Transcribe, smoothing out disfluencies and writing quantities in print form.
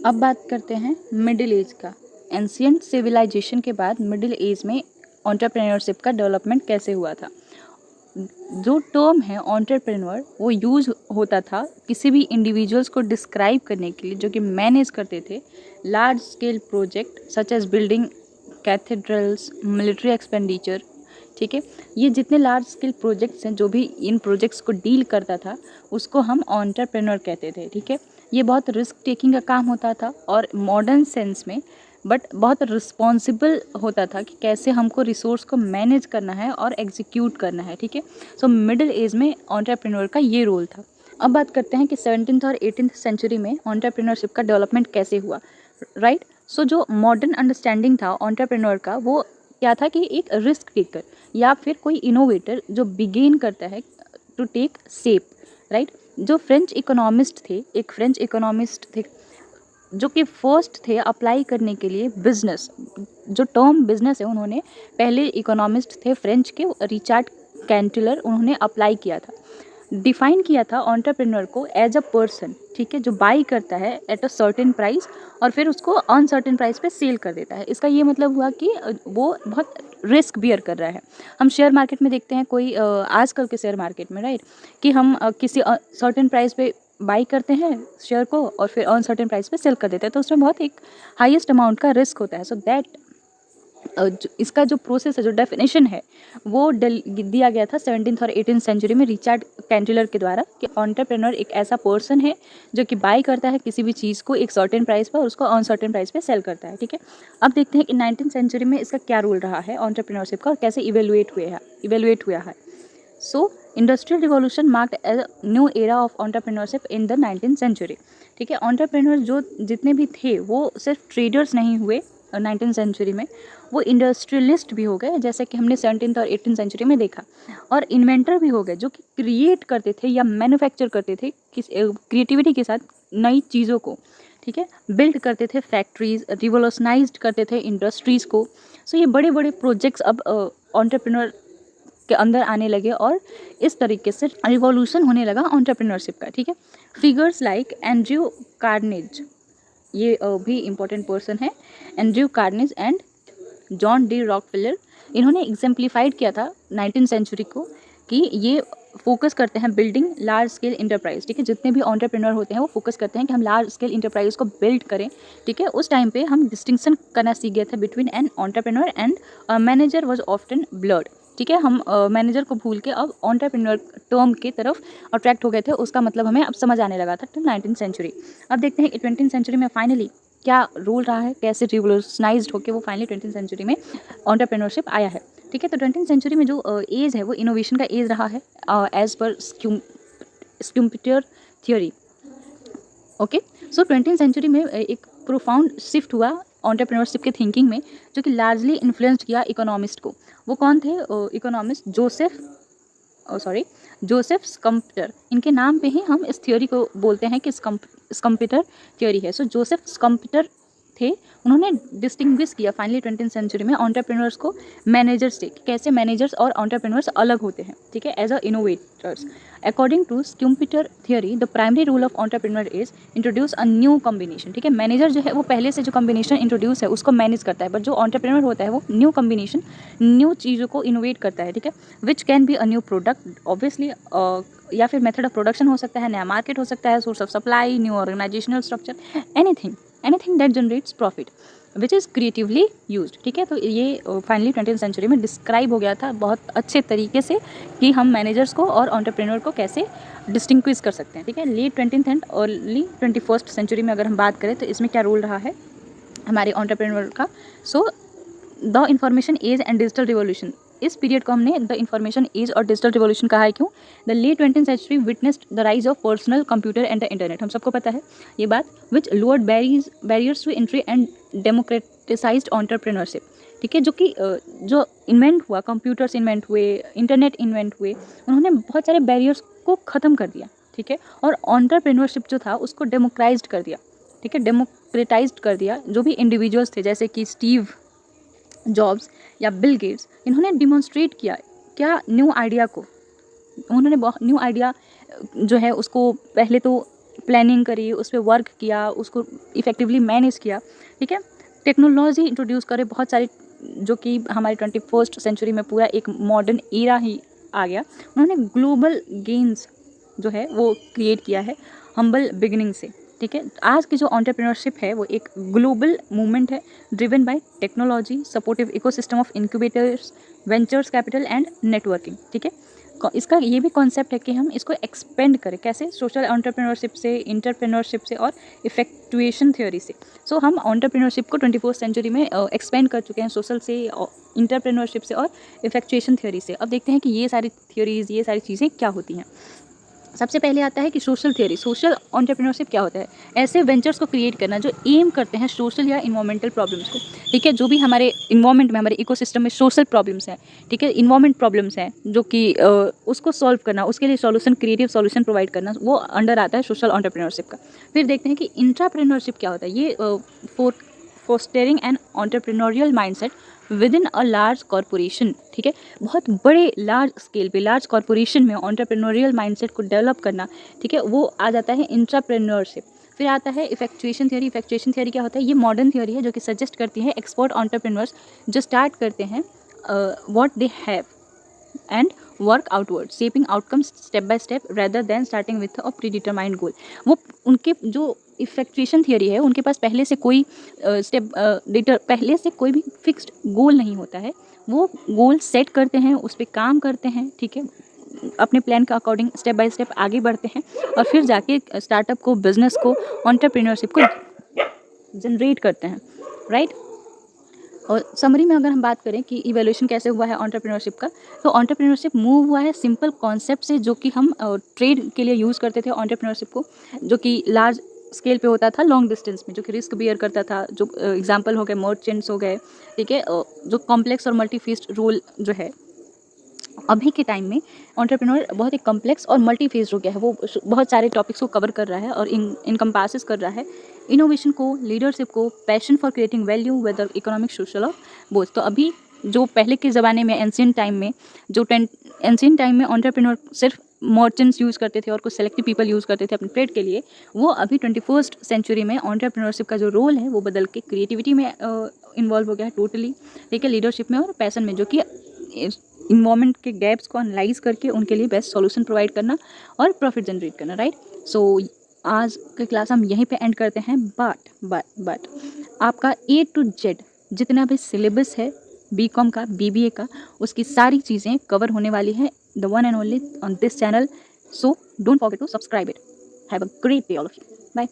अब बात करते हैं मिडिल एज का। एंशियंट सिविलाइजेशन के बाद मिडिल एज में एंटरप्रेन्योरशिप का डेवलपमेंट कैसे हुआ था। जो टर्म है एंटरप्रेन्योर वो यूज होता था किसी भी इंडिविजुअल्स को डिस्क्राइब करने के लिए जो कि मैनेज करते थे large scale project such as building cathedrals, military expenditure. ठीक है, ये जितने लार्ज स्केल प्रोजेक्ट्स हैं जो भी इन प्रोजेक्ट्स को डील करता था उसको हम एंटरप्रेन्योर कहते थे। ठीक है, ये बहुत रिस्क टेकिंग का काम होता था और मॉडर्न सेंस में बट बहुत रिस्पॉन्सिबल होता था कि कैसे हमको रिसोर्स को मैनेज करना है और एग्जीक्यूट करना है। ठीक है, सो मिडिल एज में एंटरप्रेन्योर का ये रोल था। अब बात करते हैं कि 17th और 18th सेंचुरी में एंटरप्रेन्योरशिप का डेवलपमेंट कैसे हुआ। राइट, सो जो मॉडर्न अंडरस्टैंडिंग था एंटरप्रेन्योर का वो क्या था कि एक रिस्क टेकर या फिर कोई इनोवेटर जो बिगेन करता है टू टेक शेप। राइट, जो फ्रेंच इकोनॉमिस्ट थे, एक फ्रेंच इकोनॉमिस्ट थे जो कि फर्स्ट थे अप्लाई करने के लिए बिजनेस, जो टर्म बिजनेस है उन्होंने पहले इकोनॉमिस्ट थे फ्रेंच के रिचर्ड कैंटिलर, उन्होंने अप्लाई किया था, डिफाइन किया था एंटरप्रेन्योर को एज अ पर्सन। ठीक है, जो बाई करता है एट अ सर्टेन प्राइस और फिर उसको अनसर्टेन प्राइस पे सेल कर देता है। इसका ये मतलब हुआ कि वो बहुत रिस्क बियर कर रहा है। हम शेयर मार्केट में देखते हैं कोई आजकल के शेयर मार्केट में राइट कि हम किसी सर्टेन प्राइस पे बाई करते हैं शेयर को और फिर अनसर्टेन प्राइस पे सेल कर देते हैं, तो उसमें बहुत एक हाईएस्ट अमाउंट का रिस्क होता है। सो दैट इसका जो प्रोसेस है, जो डेफिनेशन है वो दिया गया था 17th और 18th सेंचुरी में रिचर्ड कैंटिलर के द्वारा कि एंटरप्रेन्योर एक ऐसा पर्सन है जो कि बाय करता है किसी भी चीज़ को एक सर्टेन प्राइस पर और उसको अनसर्टेन प्राइस पे सेल करता है। ठीक है, अब देखते हैं कि 19th सेंचुरी में इसका क्या रोल रहा है एंटरप्रेन्योरशिप का और कैसे इवेलुएट हुआ है। So industrial revolution marked a new era of entrepreneurship in the 19th century. ठीक है, एंटरप्रेन्योर जो जितने भी थे वो सिर्फ ट्रेडर्स नहीं हुए 19th सेंचुरी में, वो इंडस्ट्रियलिस्ट भी हो गए जैसे कि हमने 17th और 18th सेंचुरी में देखा, और इन्वेंटर भी हो गए जो कि क्रिएट करते थे या मैन्युफैक्चर करते थे किस क्रिएटिविटी के साथ नई चीज़ों को। ठीक है, बिल्ड करते थे फैक्ट्रीज, रिवोल्यूशनाइज्ड करते थे इंडस्ट्रीज़ को। सो ये बड़े बड़े प्रोजेक्ट्स अब एंटरप्रेन्योर के अंदर आने लगे और इस तरीके से रिवॉल्यूशन होने लगा एंटरप्रेन्योरशिप का। ठीक है, फिगर्स लाइक एंड्रयू कार्नेज, ये भी इम्पोर्टेंट पर्सन है, Andrew carnage and John D Rockefeller, इन्होंने एग्जाम्प्लीफाइड किया था 19th सेंचुरी को कि ये फोकस करते हैं बिल्डिंग लार्ज स्केल इंटरप्राइज। ठीक है, जितने भी एंटरप्रेन्योर होते हैं वो फोकस करते हैं कि हम लार्ज स्केल इंटरप्राइज को बिल्ड करें। ठीक है, उस टाइम पे हम डिस्टिंक्शन करना सीख गए थे between an entrepreneur and manager was often blurred. ठीक है, हम मैनेजर को भूल के अब एंटरप्रेन्योर टर्म की तरफ अट्रैक्ट हो गए थे, उसका मतलब हमें अब समझ आने लगा था टिल 19th सेंचुरी। अब देखते हैं कि 20th सेंचुरी में फाइनली क्या रोल रहा है, कैसे रिवोल्यूशनाइज्ड होकर वो फाइनली 20th सेंचुरी में एंटरप्रेन्योरशिप आया है। ठीक है, तो 20th सेंचुरी में जो एज है वो इनोवेशन का एज रहा है एज पर स्क्यूम्पिटर थियोरी। ओके, सो 20th सेंचुरी में एक प्रोफाउंड शिफ्ट हुआ एंटरप्रेन्योरशिप के थिंकिंग में जो कि लार्जली इन्फ्लुएंस्ड किया इकोनॉमिस्ट को। वो कौन थे इकोनॉमिस्ट? जोसेफ स्कम्पटर। इनके नाम पे ही हम इस थ्योरी को बोलते हैं कि स्कम्पटर थ्योरी है। सो जोसेफ स्कम्पटर थे, उन्होंने डिस्टिंग्विश किया फाइनली 20th सेंचुरी में एंटरप्रेन्योर्स को मैनेजर्स से, कैसे मैनेजर्स और एंटरप्रेन्योर्स अलग होते हैं। ठीक है, as a innovators. According to Schumpeter theory the primary rule of entrepreneur is introduce a new combination. ठीक है, मैनेजर जो है वो पहले से जो कॉम्बिनेशन इंट्रोड्यूस है उसको मैनेज करता है, बट जो एंटरप्रेन्योर होता है वो न्यू कॉम्बिनेशन, न्यू चीज़ों को इनोवेट करता है। ठीक है, which can be a new product obviously, या फिर मेथड ऑफ प्रोडक्शन हो सकता है, नया मार्केट हो सकता है, source of supply, new organisational structure, anything that generates profit which is creatively used. ठीक है, तो ये फाइनली 20th सेंचुरी में डिस्क्राइब हो गया था बहुत अच्छे तरीके से कि हम मैनेजर्स को और एंटरप्रेन्योर को कैसे डिस्टिंग्विश कर सकते हैं। ठीक है, late 20th and early 21st century में अगर हम बात करें तो इसमें क्या रोल रहा है हमारे एंटरप्रेन्योर का। So the information age and digital revolution, इस पीरियड को हमने द इंफॉर्मेशन एज और डिजिटल रिवॉल्यूशन कहा है। क्यों? The late 20th century witnessed the rise of personal computer and the internet, हम सबको पता है ये बात, which lowered barriers to entry and democratised entrepreneurship. ठीक है, जो कि जो इन्वेंट हुआ, कंप्यूटर्स इन्वेंट हुए, इंटरनेट इन्वेंट हुए, उन्होंने बहुत सारे बैरियर्स को ख़त्म कर दिया। ठीक है, और एंटरप्रेन्योरशिप जो था उसको डेमोक्राइज्ड कर दिया। ठीक है, डेमोक्रेटाइज्ड कर दिया। जो भी इंडिविजुअल्स थे जैसे कि स्टीव जॉब्स या बिल गेट्स, इन्होंने डिमॉन्स्ट्रेट किया क्या, न्यू आइडिया को। उन्होंने न्यू आइडिया जो है उसको पहले तो प्लानिंग करी, उस पर वर्क किया, उसको इफ़ेक्टिवली मैनेज किया, ठीक है। टेक्नोलॉजी इंट्रोड्यूस करे बहुत सारी, जो कि हमारी 21st सेंचुरी में पूरा एक मॉडर्न ईरा ही आ गया। उन्होंने ग्लोबल गेन्स जो है वो क्रिएट किया है हम्बल बिगिनिंग से, ठीक है। आज की जो एंटरप्रेन्योरशिप है वो एक ग्लोबल मूवमेंट है, driven by technology, supportive ecosystem of incubators, ventures capital and networking, ठीक है। इसका ये भी कॉन्सेप्ट है कि हम इसको एक्सपेंड करें, कैसे, सोशल एंटरप्रेन्योरशिप से, इंटरप्रेन्योरशिप से और इफेक्टुएशन थ्योरी से। सो हम एंटरप्रेन्योरशिप को 21st सेंचुरी में एक्सपेंड कर चुके हैं, सोशल से, इंटरप्रेन्योरशिप से और इफेक्चुएशन थ्योरी से। अब देखते हैं कि ये सारी थ्योरीज, ये सारी चीज़ें क्या होती हैं। सबसे पहले आता है कि सोशल थ्योरी। सोशल एंटरप्रेन्योरशिप क्या होता है? ऐसे वेंचर्स को क्रिएट करना जो एम करते हैं सोशल या इन्वायरमेंटल प्रॉब्लम्स को, ठीक है। जो भी हमारे इन्वायरमेंट में, हमारे इकोसिस्टम में सोशल प्रॉब्लम्स हैं, ठीक है, इन्वायरमेंट प्रॉब्लम्स हैं, जो कि उसको सॉल्व करना, उसके लिए सॉल्यूशन, क्रिएटिव सॉल्यूशन प्रोवाइड करना, वो अंडर आता है सोशल एंटरप्रेन्योरशिप का। फिर देखते हैं कि इंट्राप्रेन्योरशिप क्या होता है। ये fostering an entrepreneurial mindset within a large corporation, ठीक है। बहुत बड़े लार्ज स्केल पे, लार्ज कॉरपोरेशन में एंटरप्रेन्योरियल माइंडसेट को डेवलप करना, ठीक है, वो आ जाता है इंट्राप्रेन्योरशिप। फिर आता है इफेक्चुएशन थ्योरी। इफेक्चुएशन थ्योरी क्या होता है? ये मॉडर्न थ्योरी है जो कि सजेस्ट करती है एक्सपर्ट एंटरप्रेन्योर्स जो स्टार्ट करते हैं what they have and work outward, shaping outcomes step by step rather than starting with a predetermined goal. वो उनके जो इफेक्चुएशन थियरी है, उनके पास पहले से कोई पहले से कोई भी फिक्स्ड गोल नहीं होता है। वो गोल सेट करते हैं, उस पर काम करते हैं, ठीक है, अपने प्लान के अकॉर्डिंग स्टेप बाय स्टेप आगे बढ़ते हैं और फिर जाके स्टार्टअप को, बिजनेस को, एंटरप्रेन्योरशिप को जनरेट करते हैं, राइट। और समरी में अगर हम बात करें कि इवोल्यूशन कैसे हुआ है एंटरप्रेन्योरशिप का, तो एंटरप्रेन्योरशिप मूव हुआ है सिंपल कॉन्सेप्ट से, जो कि हम ट्रेड के लिए यूज़ करते थे एंटरप्रेन्योरशिप को, जो कि लार्ज स्केल पे होता था, लॉन्ग डिस्टेंस में, जो कि रिस्क बियर करता था, जो एग्जांपल हो गए मर्चेंट्स हो गए, ठीक है, जो कॉम्प्लेक्स और मल्टी फेस्ड रोल जो है। अभी के टाइम में एंटरप्रेन्योर बहुत ही कम्प्लेक्स और मल्टी फेज हो गया है। वो बहुत सारे टॉपिक्स को कवर कर रहा है और इनकम्पासेस कर रहा है इनोवेशन को, लीडरशिप को, passion for creating value, whether economic, social और बोथ। तो अभी जो पहले के ज़माने में, एंशिएंट टाइम में, एंशिएंट टाइम में एंटरप्रेन्योर सिर्फ मर्चेंट्स यूज़ करते थे और कुछ सेलेक्टिव पीपल यूज़ करते थे अपने ट्रेड के लिए, वो अभी 21st सेंचुरी में एंटरप्रेन्योरशिप का जो रोल है वो बदल के क्रिएटिविटी में इन्वॉल्व हो गया है टोटली, ठीक है, लीडरशिप में और पैशन में, जो कि इन्वायरमेंट के गैप्स को एनालाइज करके उनके लिए बेस्ट सॉल्यूशन प्रोवाइड करना और प्रॉफिट जनरेट करना, राइट। सो आज की क्लास हम यहीं पे एंड करते हैं। बट आपका A to Z जितना भी सिलेबस है BCom का, BBA का, उसकी सारी चीज़ें कवर होने वाली है the one and only on this channel. So don't forget to subscribe it. Have a great day all of you. Bye.